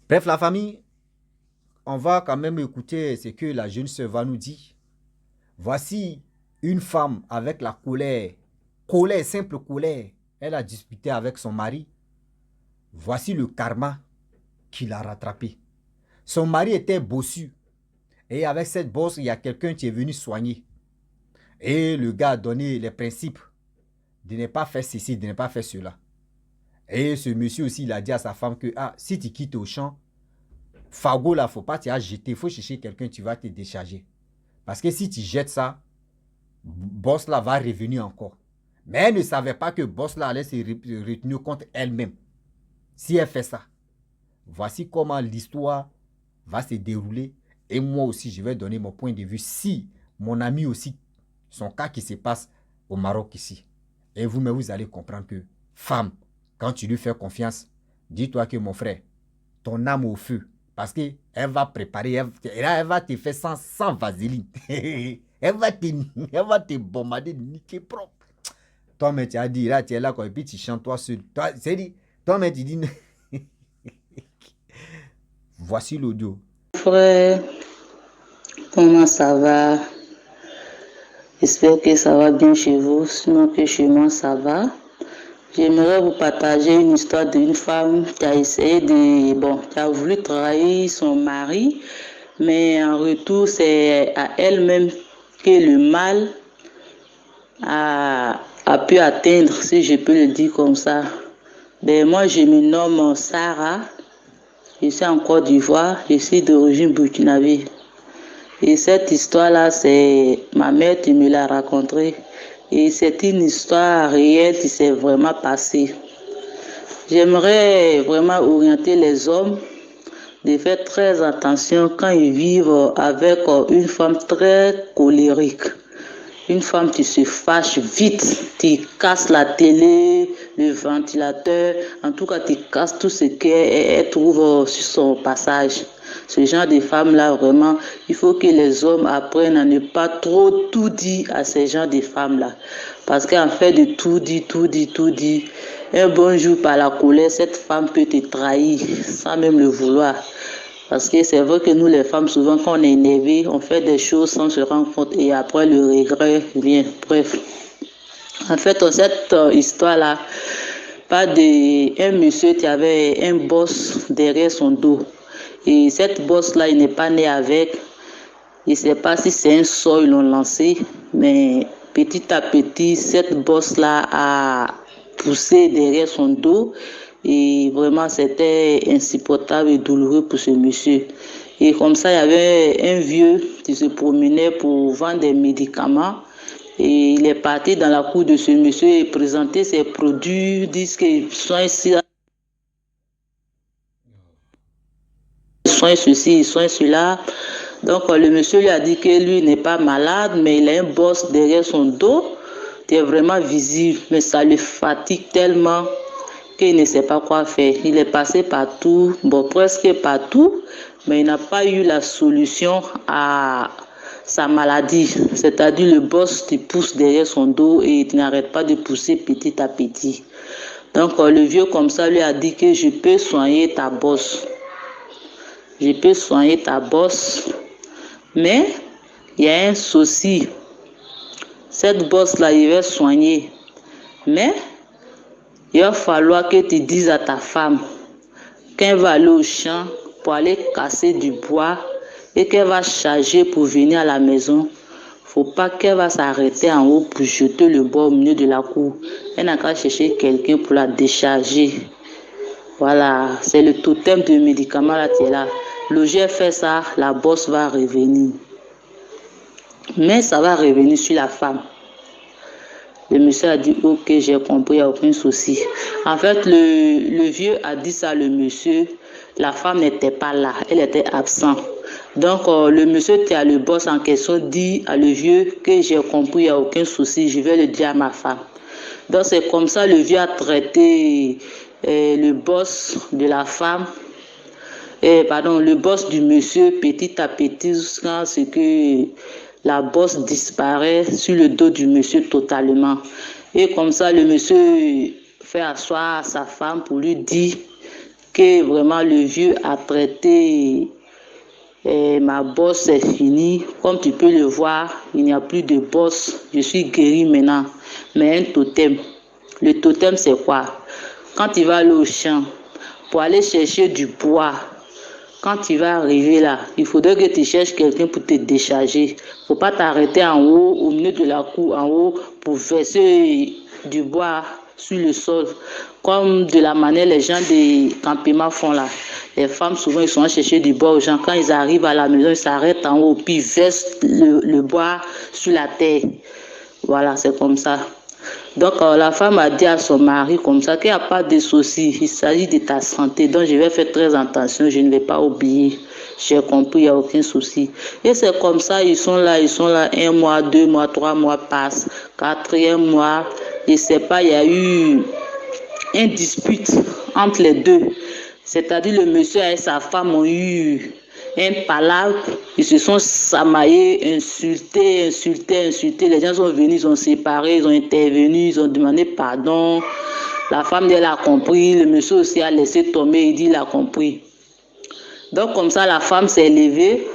Bref, la famille, on va quand même écouter ce que la jeune sœur va nous dire. Voici une femme avec la colère, colère, simple colère. Elle a disputé avec son mari. Voici le karma qui l'a rattrapé. Son mari était bossu. Et avec cette bosse, il y a quelqu'un qui est venu soigner. Et le gars a donné les principes de ne pas faire ceci, de ne pas faire cela. Et ce monsieur aussi, il a dit à sa femme que si tu quittes au champ, fagot là, il ne faut pas te jeter, il faut chercher quelqu'un, tu vas te décharger. Parce que si tu jettes ça, boss là va revenir encore. Mais elle ne savait pas que boss là allait se retenir contre elle-même. Si elle fait ça, voici comment l'histoire va se dérouler. Et moi aussi, je vais donner mon point de vue. Si mon ami aussi, son cas qui se passe au Maroc ici. Et vous-même, vous allez comprendre que femme, quand tu lui fais confiance, dis-toi que mon frère, ton âme au feu. Parce qu'elle va préparer, elle va te faire sans vaseline. elle va te bombarder, niquer propre. Toi, mais tu as dit, là, tu es là, quoi, et puis tu chantes toi seul. Toi, c'est dit, toi, mais tu dis, voici l'audio. Frère, comment ça va? J'espère que ça va bien chez vous, sinon que chez moi ça va. J'aimerais vous partager une histoire d'une femme qui a essayé qui a voulu trahir son mari, mais en retour, c'est à elle-même que le mal a pu atteindre, si je peux le dire comme ça. Moi, je me nomme Sarah, je suis en Côte d'Ivoire, je suis d'origine burkinabé. Et cette histoire-là, c'est ma mère qui me l'a racontée. Et c'est une histoire réelle qui s'est vraiment passée. J'aimerais vraiment orienter les hommes de faire très attention quand ils vivent avec une femme très colérique. Une femme qui se fâche vite, qui casse la télé, le ventilateur, en tout cas qui casse tout ce qu'elle trouve sur son passage. Ce genre de femme-là, vraiment, il faut que les hommes apprennent à ne pas trop tout dire à ces gens de femmes-là. Parce qu'en fait de tout dire, un bon jour par la colère, cette femme peut te trahir sans même le vouloir. Parce que c'est vrai que nous, les femmes, souvent, quand on est énervé, on fait des choses sans se rendre compte et après, le regret vient. Bref. En fait, dans cette histoire-là, pas un monsieur qui avait un boss derrière son dos. Et cette bosse-là, il n'est pas né avec. Je ne sais pas si c'est un sort, ils l'ont lancé, mais petit à petit, cette bosse-là a poussé derrière son dos. Et vraiment, c'était insupportable et douloureux pour ce monsieur. Et comme ça, il y avait un vieux qui se promenait pour vendre des médicaments. Et il est parti dans la cour de ce monsieur et présentait ses produits, disent qu'ils soignent ici, soignent ceci, soignent cela. Donc, le monsieur lui a dit que lui n'est pas malade, mais il a un boss derrière son dos qui est vraiment visible. Mais ça le fatigue tellement qu'il ne sait pas quoi faire. Il est passé partout, presque partout, mais il n'a pas eu la solution à sa maladie. C'est-à-dire le boss qui pousse derrière son dos et il n'arrête pas de pousser petit à petit. Donc, le vieux comme ça lui a dit que je peux soigner ta bosse. Je peux soigner ta bosse. Mais il y a un souci. Cette bosse-là, il va soigner. Mais il va falloir que tu dises à ta femme qu'elle va aller au champ pour aller casser du bois et qu'elle va charger pour venir à la maison. Faut pas qu'elle va s'arrêter en haut pour jeter le bois au milieu de la cour. Elle n'a qu'à chercher quelqu'un pour la décharger. Voilà, c'est le totem de médicaments là qui est là. Le jet fait ça, la bosse va revenir. Mais ça va revenir sur la femme. Le monsieur a dit, ok, j'ai compris, il n'y a aucun souci. En fait, le vieux a dit ça, le monsieur. La femme n'était pas là, elle était absente. Donc, le monsieur qui a le boss en question dit à le vieux que j'ai compris, il n'y a aucun souci, je vais le dire à ma femme. Donc, c'est comme ça, le vieux a traité le boss de la femme. Le boss du monsieur, petit à petit, jusqu'à ce que la bosse disparaît sur le dos du monsieur totalement. Et comme ça, le monsieur fait asseoir sa femme pour lui dire que vraiment le vieux a traité ma bosse, c'est fini. Comme tu peux le voir, il n'y a plus de bosse. Je suis guéri maintenant. Mais un totem. Le totem, c'est quoi? Quand tu vas aller au champ pour aller chercher du bois, quand tu vas arriver là, il faudrait que tu cherches quelqu'un pour te décharger. Il ne faut pas t'arrêter en haut, au milieu de la cour, en haut, pour verser du bois sur le sol, comme de la manière les gens des campements font là. Les femmes, souvent, ils sont à chercher du bois aux gens. Quand ils arrivent à la maison, ils s'arrêtent en haut, puis ils versent le bois sur la terre. Voilà, c'est comme ça. Donc, la femme a dit à son mari comme ça qu'il n'y a pas de souci. Il s'agit de ta santé. Donc, je vais faire très attention. Je ne vais pas oublier. J'ai compris, il n'y a aucun souci. Et c'est comme ça, ils sont là. 1 mois, 2 mois, 3 mois passent. 4e mois, je ne sais pas, il y a eu une dispute entre les deux. C'est-à-dire, le monsieur et sa femme ont eu un palabre, ils se sont samaillés, insultés. Les gens sont venus, ils ont séparé, ils ont intervenu, ils ont demandé pardon. La femme, elle a compris, le monsieur aussi a laissé tomber, il dit, il a compris. Donc, comme ça, la femme s'est levée.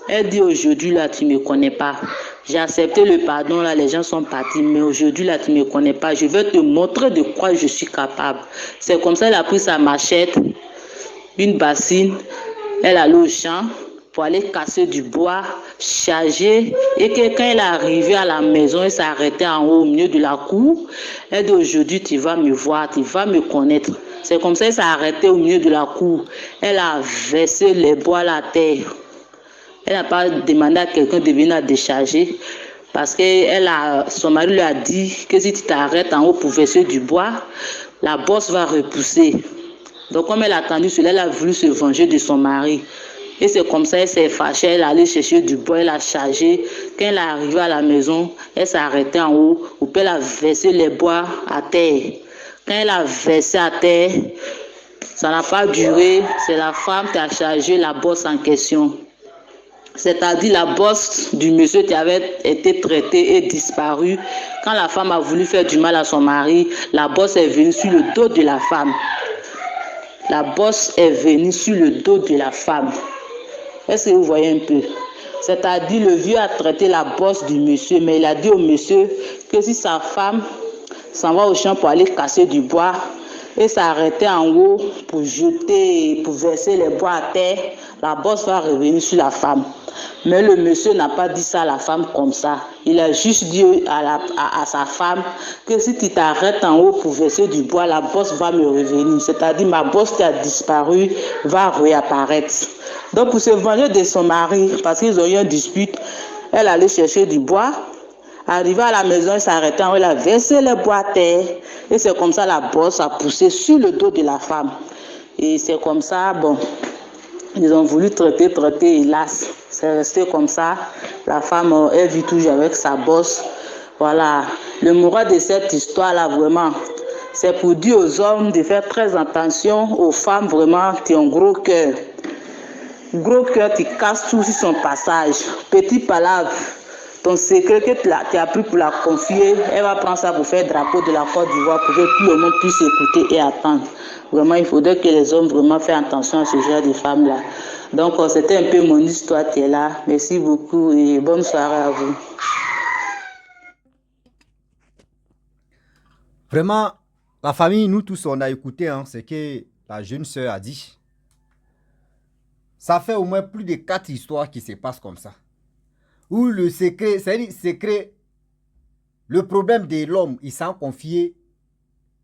Elle dit, aujourd'hui, là, tu ne me connais pas. J'ai accepté le pardon, là, les gens sont partis, mais aujourd'hui, là, tu ne me connais pas. Je vais te montrer de quoi je suis capable. C'est comme ça, elle a pris sa machette, une bassine. Elle allait au champ pour aller casser du bois, charger. Et que quand elle est arrivée à la maison, elle s'est arrêtée en haut, au milieu de la cour. Elle dit, aujourd'hui, tu vas me voir, tu vas me connaître. C'est comme ça qu'elle s'est arrêtée au milieu de la cour. Elle a versé les bois à la terre. Elle n'a pas demandé à quelqu'un de venir la décharger. Parce que son mari lui a dit que si tu t'arrêtes en haut pour verser du bois, la bosse va repousser. Donc, comme elle a attendu cela, elle a voulu se venger de son mari. Et c'est comme ça, elle s'est fâchée, elle est allée chercher du bois, elle a chargé. Quand elle est arrivée à la maison, elle s'est arrêtée en haut, où elle a versé les bois à terre. Quand elle a versé à terre, ça n'a pas duré, c'est la femme qui a chargé la bosse en question. C'est-à-dire la bosse du monsieur qui avait été traitée et disparue. Quand la femme a voulu faire du mal à son mari, la bosse est venue sur le dos de la femme. La bosse est venue sur le dos de la femme. Est-ce que vous voyez un peu? C'est-à-dire le vieux a traité la bosse du monsieur, mais il a dit au monsieur que si sa femme s'en va au champ pour aller casser du bois et s'arrêter en haut pour jeter, pour verser les bois à terre, la bosse va revenir sur la femme. Mais le monsieur n'a pas dit ça à la femme comme ça. Il a juste dit à sa femme que si tu t'arrêtes en haut pour verser du bois, la bosse va me revenir. C'est-à-dire ma bosse qui a disparu va réapparaître. Donc pour se venger de son mari, parce qu'ils ont eu une dispute, elle allait chercher du bois. Arrivée à la maison, elle s'arrêtait en haut, elle a versé les bois à terre. Et c'est comme ça la bosse a poussé sur le dos de la femme. Et c'est comme ça, bon, ils ont voulu traiter, hélas. C'est resté comme ça. La femme, elle vit toujours avec sa bosse. Voilà. Le moral de cette histoire-là, vraiment, c'est pour dire aux hommes de faire très attention aux femmes, vraiment, qui ont gros cœur. Gros cœur qui casse tout sur son passage. Petit palabre. Ton secret que tu as pris pour la confier, elle va prendre ça pour faire drapeau de la Côte d'Ivoire pour que tout le monde puisse écouter et attendre. Vraiment, il faudrait que les hommes vraiment fassent attention à ce genre de femmes-là. Donc, c'était un peu mon histoire qui est là. Merci beaucoup et bonne soirée à vous. Vraiment, la famille, nous tous, on a écouté ce que la jeune sœur a dit. Ça fait au moins plus de 4 histoires qui se passent comme ça. Où le secret, c'est-à-dire secret, le problème de l'homme, il s'en confier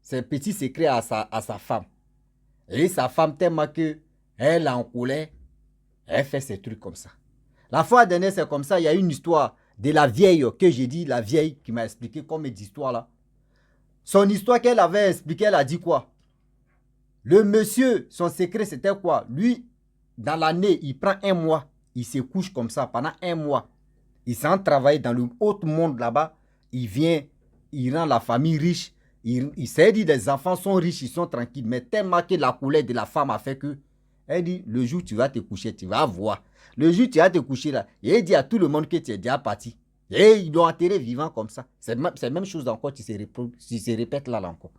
ses petits secrets à sa femme. Et sa femme, tellement que elle est en colère, elle fait ces trucs comme ça. La fois dernière, c'est comme ça, il y a une histoire de la vieille que j'ai dit, la vieille qui m'a expliqué comme d'histoire là. Son histoire qu'elle avait expliquée, elle a dit quoi? Le monsieur, son secret, c'était quoi? Lui, dans l'année, il prend 1 mois, il se couche comme ça pendant 1 mois. Il s'en travaille dans le haut monde là-bas. Il vient, il rend la famille riche. Il s'est dit, les enfants sont riches, ils sont tranquilles. Mais tellement que la colère de la femme a fait que, elle dit, le jour où tu vas te coucher, tu vas voir. Le jour où tu vas te coucher là, et il dit à tout le monde que tu es déjà parti. Et ils l'ont enterré vivant comme ça. C'est la même chose encore qui se répète là encore.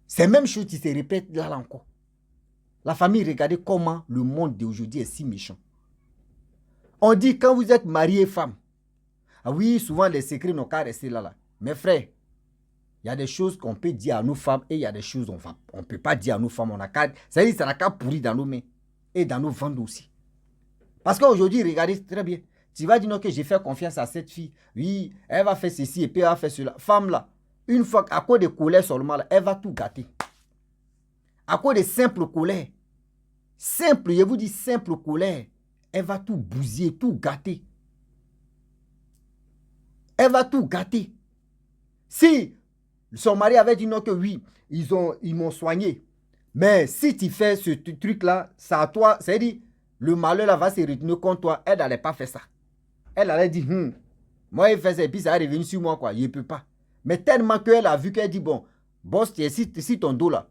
C'est la même chose qui se répète là encore. La famille, regardez comment le monde d'aujourd'hui est si méchant. On dit quand vous êtes marié femme, ah oui, souvent les secrets n'ont qu'à rester là. Mes frères, il y a des choses qu'on peut dire à nos femmes et il y a des choses qu'on ne peut pas dire à nos femmes. Ça n'a qu'à pourrir dans nos mains et dans nos ventres aussi. Parce qu'aujourd'hui, regardez très bien. Tu vas dire non, que j'ai fait confiance à cette fille. Oui, elle va faire ceci et puis elle va faire cela. Femme là, une fois à cause de colère seulement, là, elle va tout gâter. À cause de simple colère. Simple, je vous dis simple colère. Elle va tout bousiller, tout gâter. Elle va tout gâter. Si son mari avait dit non que oui, ils m'ont soigné. Mais si tu fais ce truc-là, ça à toi, c'est-à-dire, le malheur là va se retourner contre toi. Elle n'allait pas faire ça. Elle allait dire, moi il fait ça et puis ça est revenu sur moi quoi, il ne peut pas. Mais tellement qu'elle a vu qu'elle dit, bon, boss, tu es si ton dos là,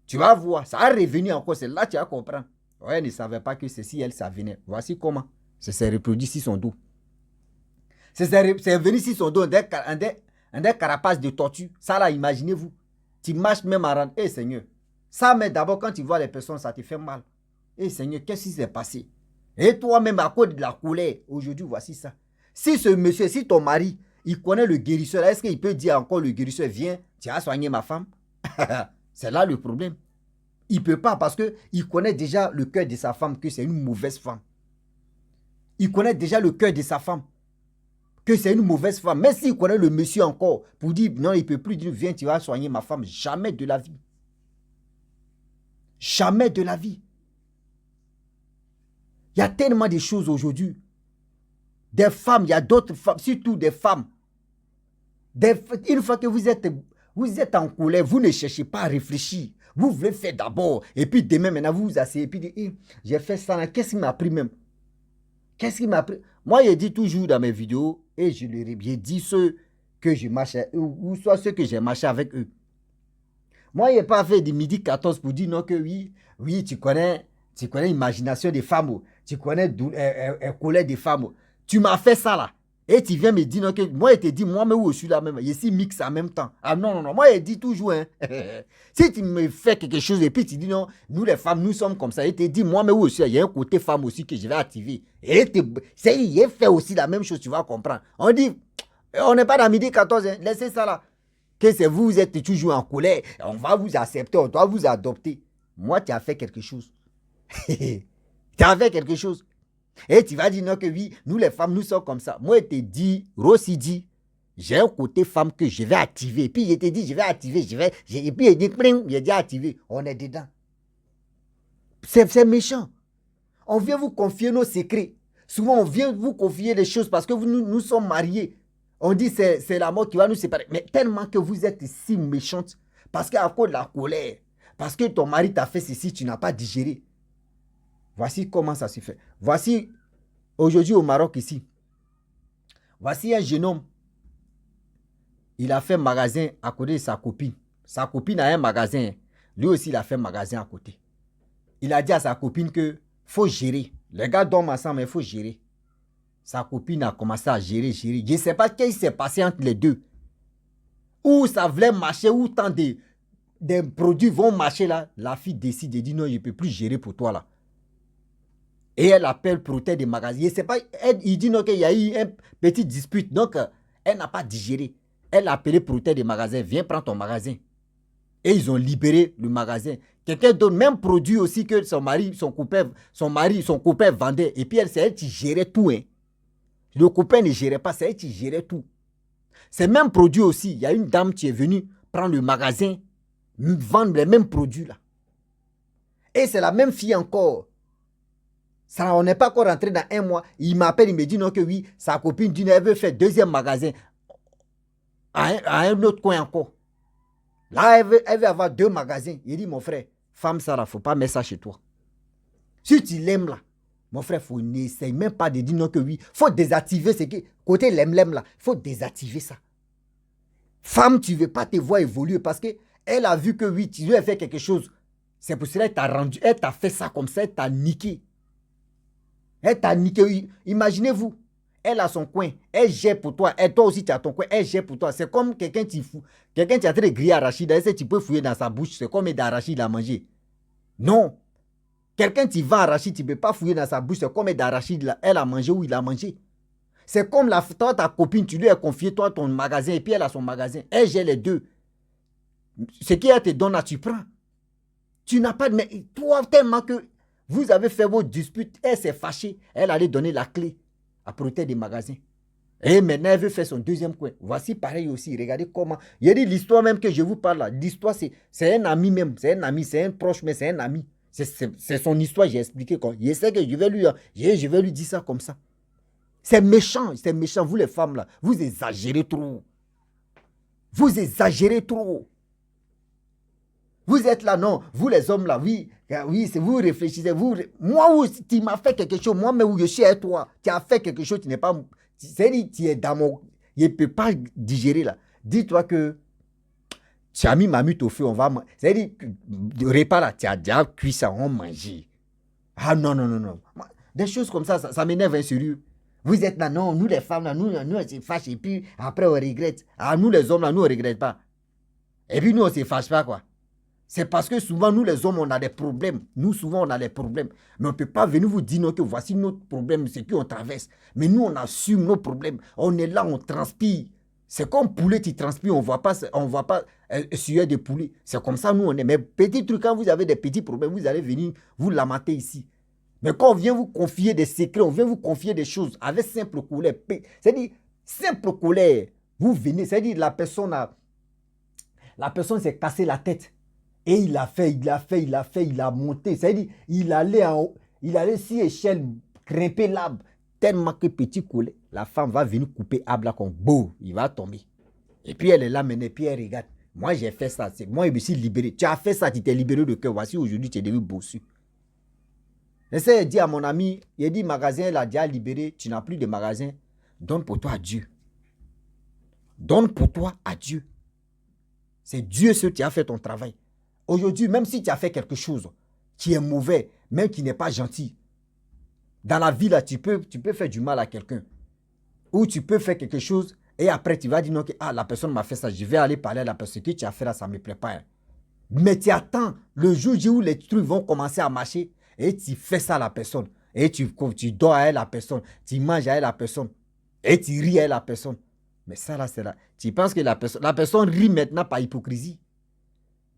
tu vas voir, ça a revenu encore, c'est là que tu vas comprendre. Ouais, elle ne savait pas que c'est si elle, ça venait. Voici comment. Ça s'est reproduit sur son dos. C'est venu sur son dos, des carapaces de tortue. Ça là, imaginez-vous. Tu marches même à rendre. Eh Seigneur. Ça, mais d'abord, quand tu vois les personnes, ça te fait mal. Eh Seigneur, qu'est-ce qui s'est passé? Et toi-même, à cause de la colère, aujourd'hui, voici ça. Si ce monsieur, si ton mari, il connaît le guérisseur, est-ce qu'il peut dire encore le guérisseur, viens, tu as soigné ma femme? C'est là le problème. Il ne peut pas parce qu'il connaît déjà le cœur de sa femme, que c'est une mauvaise femme. Il connaît déjà le cœur de sa femme, que c'est une mauvaise femme. Mais s'il connaît le monsieur encore, pour dire, non, il ne peut plus dire, viens, tu vas soigner ma femme. Jamais de la vie. Jamais de la vie. Il y a tellement de choses aujourd'hui. Des femmes, il y a d'autres femmes, surtout des femmes. Une fois que vous êtes en colère, vous ne cherchez pas à réfléchir. Vous voulez faire d'abord. Et puis demain, maintenant, vous vous asseyez. Et puis dites, j'ai fait ça. Qu'est-ce qui m'a pris même? Qu'est-ce qui m'a pris? Moi, je dis toujours dans mes vidéos, et je leur ai bien dit ceux que je marchais, ou soit ceux que j'ai marché avec eux. Moi, je n'ai pas fait de midi 14 pour dire non que oui, tu connais l'imagination des femmes, tu connais la colère des femmes. Tu m'as fait ça là. Et tu viens me dire non que moi, je te dis, moi, mais où je suis là même, je suis mix en même temps. Ah non, moi, je dis toujours, hein. Si tu me fais quelque chose et puis tu dis non, nous les femmes, nous sommes comme ça. Et tu dis, moi, mais où je suis, il y a un côté femme aussi que je vais activer. Et il fait aussi la même chose, tu vas comprendre. On dit, on n'est pas dans midi 14, hein. Laissez ça là. Que c'est vous êtes toujours en colère, on va vous accepter, on doit vous adopter. Moi, tu as fait quelque chose. Tu as fait quelque chose. Et tu vas dire non que oui, nous les femmes, nous sommes comme ça. Moi, je te dis, Rossi dit, j'ai un côté femme que je vais activer. Puis je te dis, je vais activer, et puis il dit, j'ai dit activer. On est dedans. C'est méchant. On vient vous confier nos secrets. Souvent, on vient vous confier des choses parce que nous sommes mariés. On dit c'est la mort qui va nous séparer. Mais tellement que vous êtes si méchante, parce qu'à cause de la colère, parce que ton mari t'a fait ceci, tu n'as pas digéré. Voici comment ça se fait. Voici, aujourd'hui au Maroc ici, voici un jeune homme. Il a fait magasin à côté de sa copine. Sa copine a un magasin. Lui aussi, il a fait magasin à côté. Il a dit à sa copine que faut gérer. Les gars dorment ensemble, mais il faut gérer. Sa copine a commencé à gérer. Je ne sais pas ce qui s'est passé entre les deux. Où ça voulait marcher, où tant des produits vont marcher là. La fille décide de dire non, je ne peux plus gérer pour toi là. Et elle appelle propriétaire des magasins. Je ne sais pas, il dit non qu'il y a eu une petite dispute. Donc, elle n'a pas digéré. Elle a appelé propriétaire des magasins. Viens prendre ton magasin. Et ils ont libéré le magasin. Quelqu'un donne même produit aussi que son copain vendait. Et puis c'est elle qui gérait tout. Hein. Le copain ne gérait pas, c'est elle qui gérait tout. C'est même produit aussi. Il y a une dame qui est venue prendre le magasin, vendre les mêmes produits là. Et c'est la même fille encore. Ça, on n'est pas encore rentré dans un mois. Il m'appelle, il me dit non que oui, sa copine dit elle veut faire deuxième magasin à un autre coin encore. Là, elle veut avoir 2 magasins. Il dit, mon frère, femme ça, il ne faut pas mettre ça chez toi. Si tu l'aimes là, mon frère, il faut n'essayer même pas de dire non que oui. Il faut désactiver ce qui côté l'aime là. Il faut désactiver ça. Femme, tu ne veux pas te voir évoluer parce qu'elle a vu que oui, tu lui as fait quelque chose. C'est pour cela qu'elle t'a rendu, elle t'a fait ça comme ça, elle t'a niqué. Elle t'a niqué. Imaginez-vous. Elle a son coin, elle gère pour toi, et toi aussi tu as ton coin, elle gère pour toi. C'est comme quelqu'un qui fout, quelqu'un qui a très grillé arachide, tu peux fouiller dans sa bouche, c'est comme d'arachide à manger. Non, Quelqu'un qui vend arachide, tu ne peux pas fouiller dans sa bouche. C'est combien d'arachide elle a mangé ou il a mangé. C'est comme toi, ta copine, tu lui as confié toi ton magasin et puis elle a son magasin. Elle gère les deux. Ce qu'elle te donne là, tu prends. Tu n'as pas de... Mais toi, tellement que vous avez fait vos disputes, elle s'est fâchée. Elle allait donner la clé à protéger des magasins. Et maintenant, elle veut faire son deuxième coin. Voici pareil aussi. Regardez comment. Il y a dit l'histoire même que je vous parle là. L'histoire, c'est un ami même. C'est un ami, c'est un proche, mais c'est un ami. C'est son histoire, j'ai expliqué. Je sais que je vais lui dire ça comme ça. C'est méchant, c'est méchant. Vous les femmes là, vous exagérez trop. Vous exagérez trop. Vous êtes là, non. Vous les hommes là, oui, c'est vous réfléchissez. Moi, tu m'as fait quelque chose. Moi, mais où je suis avec toi, tu as fait quelque chose, tu n'es pas... C'est-à-dire, tu es dans mon... Je ne peux pas digérer là. Dis-toi que tu as mis ma mute au feu, on va manger. C'est-à-dire, le repas là, tu as déjà cuit ça, on mange. Ah non, non, non, non. Des choses comme ça m'énerve, hein, sérieux. Vous êtes là, non, nous les femmes là, nous on se fâche et puis après on regrette. Ah, nous les hommes là, nous on ne regrette pas. Et puis nous on ne se fâche pas quoi. C'est parce que souvent nous les hommes on a des problèmes. Nous souvent on a des problèmes. Mais on ne peut pas venir vous dire non, que voici notre problème, c'est qu'on traverse. Mais nous on assume nos problèmes. On est là, on transpire. C'est comme poulet qui transpire, on ne voit pas sueur de poulet. C'est comme ça nous on est. Mais petit truc, quand vous avez des petits problèmes, vous allez venir vous lamenter ici. Mais quand on vient vous confier des secrets, on vient vous confier des choses avec simple colère. C'est-à-dire, simple colère, vous venez, c'est-à-dire la personne s'est cassé la tête. Et il a monté. C'est-à-dire, il allait sur échelle, grimper l'arbre. Tellement que petit colère, la femme va venir couper l'arbre là comme beau, il va tomber. Et puis elle est là maintenant, puis elle regarde. Moi j'ai fait ça, moi je me suis libéré. Tu as fait ça, tu t'es libéré de cœur. Voici aujourd'hui, tu es devenu bossu. J'essaie de dire à mon ami, il a dit magasin, il a déjà libéré, tu n'as plus de magasin. Donne pour toi à Dieu. Donne pour toi à Dieu. C'est Dieu seul qui a fait ton travail. Aujourd'hui, même si tu as fait quelque chose qui est mauvais, même qui n'est pas gentil, dans la vie, là, tu peux faire du mal à quelqu'un. Ou tu peux faire quelque chose et après tu vas dire non, que la personne m'a fait ça, je vais aller parler à la personne. Ce que tu as fait là, ça ne me plaît pas. Mais tu attends le jour où les trucs vont commencer à marcher. Et tu fais ça à la personne. Et tu dors à elle, la personne. Tu manges à elle, la personne. Et tu ris à elle, la personne. Mais ça là, c'est là. Tu penses que la personne rit maintenant par hypocrisie.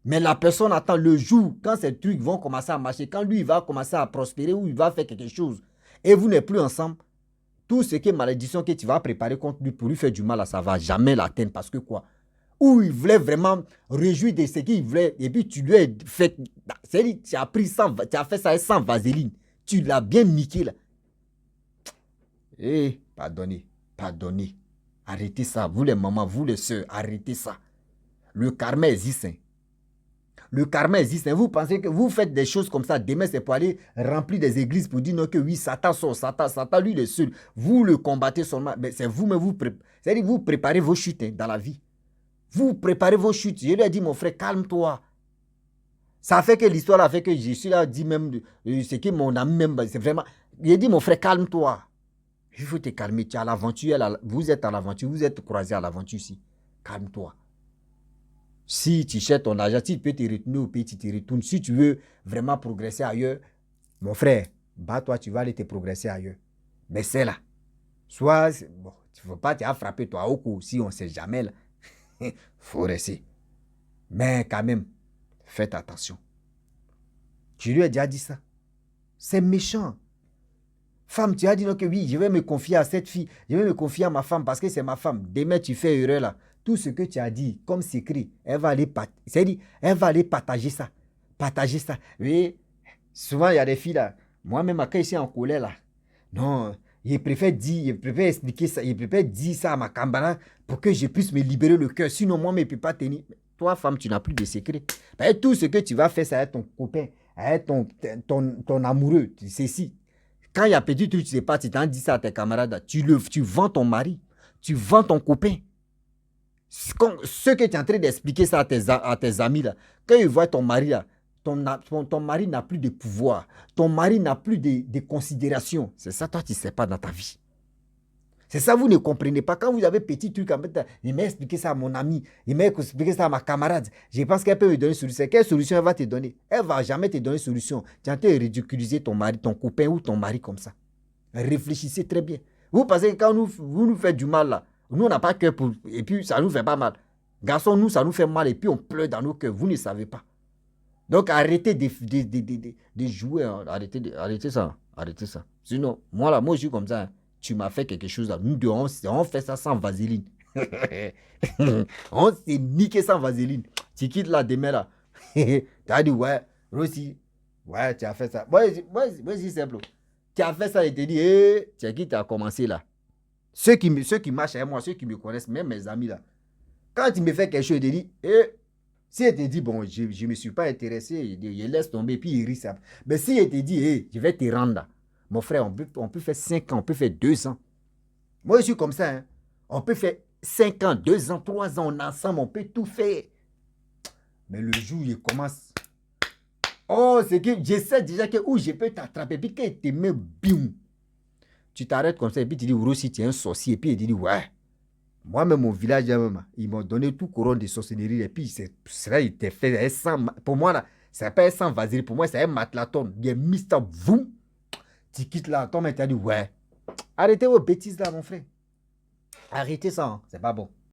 Mais la personne attend le jour, quand ces trucs vont commencer à marcher, quand lui, il va commencer à prospérer ou il va faire quelque chose. Et vous n'êtes plus ensemble. Tout ce qui est malédiction que tu vas préparer contre lui pour lui faire du mal, ça ne va jamais l'atteindre. Parce que quoi? Où il voulait vraiment réjouir de ce qu'il voulait, et puis tu lui as fait, c'est-à-dire, tu as fait ça sans vaseline, tu l'as bien niqué là. Pardonnez, arrêtez ça, vous les mamans, vous les soeurs, arrêtez ça. Le karma existe, hein. Le karma existe, hein. Vous pensez que vous faites des choses comme ça, demain c'est pour aller remplir des églises pour dire non que oui, Satan sort, Satan, lui il est seul, vous le combattez seulement, mais c'est vous-même, c'est-à-dire vous préparez vos chutes, hein, dans la vie. Vous préparez vos chutes. Je lui ai dit, mon frère, calme-toi. Ça fait que l'histoire a fait que je suis là, dit même, c'est que mon ami même, c'est vraiment... J'ai dit, mon frère, calme-toi. Il faut te calmer. Tu es à l'aventure, vous êtes à l'aventure, vous êtes croisés à l'aventure ici. Calme-toi. Si tu cherches ton argent, si tu peux te retourner au pays, tu te retournes. Si tu veux vraiment progresser ailleurs, mon frère, bats-toi, tu vas aller te progresser ailleurs. Mais c'est là. Soit, bon, tu ne veux pas te frapper toi au cou, si on ne sait jamais là. Faut rester. Mais quand même, faites attention. Je lui ai déjà dit ça. C'est méchant. Femme, tu as dit non que oui, je vais me confier à cette fille. Je vais me confier à ma femme parce que c'est ma femme. Demain, tu fais erreur là. Tout ce que tu as dit comme secret, elle va aller partager ça. Partager ça. Oui, souvent il y a des filles là. Moi-même, quand je suis en colère là. Non, je préfère expliquer ça, je préfère dire ça à ma camarade pour que je puisse me libérer le cœur. Sinon, moi, je ne peux pas tenir. Toi, femme, tu n'as plus de secret. Tout ce que tu vas faire, ça va être ton copain, ton amoureux. C'est si. Quand il y a petit truc, tu ne sais pas, tu t'en dis ça à tes camarades, tu vends ton mari, tu vends ton copain. Ce que tu es en train d'expliquer ça à tes amis, là, quand ils voient ton mari, là, ton mari n'a plus de pouvoir. Ton mari n'a plus de considération. C'est ça, toi, tu ne sais pas dans ta vie. C'est ça, vous ne comprenez pas. Quand vous avez petit truc à mettre, il m'a expliqué ça à mon ami, il m'a expliqué ça à ma camarade. Je pense qu'elle peut me donner une solution. Quelle solution elle va te donner? Elle ne va jamais te donner une solution. Tu es en train de ridiculiser ton mari, ton copain ou ton mari comme ça. Réfléchissez très bien. Vous pensez que quand vous nous faites du mal là, nous on n'a pas cœur pour... Et puis ça ne nous fait pas mal. Garçons, nous, ça nous fait mal et puis on pleure dans nos cœurs. Vous ne savez pas. Donc arrêtez de jouer. Hein. Arrêtez ça. Arrêtez ça. Sinon, moi là, moi je suis comme ça. Hein. Tu m'as fait quelque chose là. Nous deux, on fait ça sans vaseline. On s'est niqué sans vaseline. Tu quittes là demain là. Tu as dit, ouais, Rossi, ouais, tu as fait ça. Moi, c'est simple. Tu as fait ça et tu dit, hey, tu as qui tu as commencé là. Ceux qui marchent avec moi, ceux qui me connaissent, même mes amis là. Quand tu me fais quelque chose, tu dis, hey, si elle te dit, bon, je ne me suis pas intéressé, il laisse tomber, puis il rit ça. Mais si elle te dit, hey, je vais te rendre là. Mon frère, on peut faire 5 ans, on peut faire 2 ans. Moi, je suis comme ça. Hein. On peut faire 5 ans, 2 ans, 3 ans, on est ensemble, on peut tout faire. Mais le jour où il commence, oh, c'est que je sais déjà que où je peux t'attraper, puis qu'il te met bim. Tu t'arrêtes comme ça, et puis tu dis, Rossi, tu es un sorcier, et puis il dit, ouais. Moi-même, mon village, ils m'ont donné tout couronne de sorcellerie, et puis c'est là, il t'a fait pour moi, là, c'est pas un sans vaseline, pour moi, c'est un matlaton. Il est mis ça, boum. Tu quittes là, ton mec t'a dit, ouais. Arrêtez vos bêtises là, mon frère. Arrêtez ça, hein. C'est pas bon.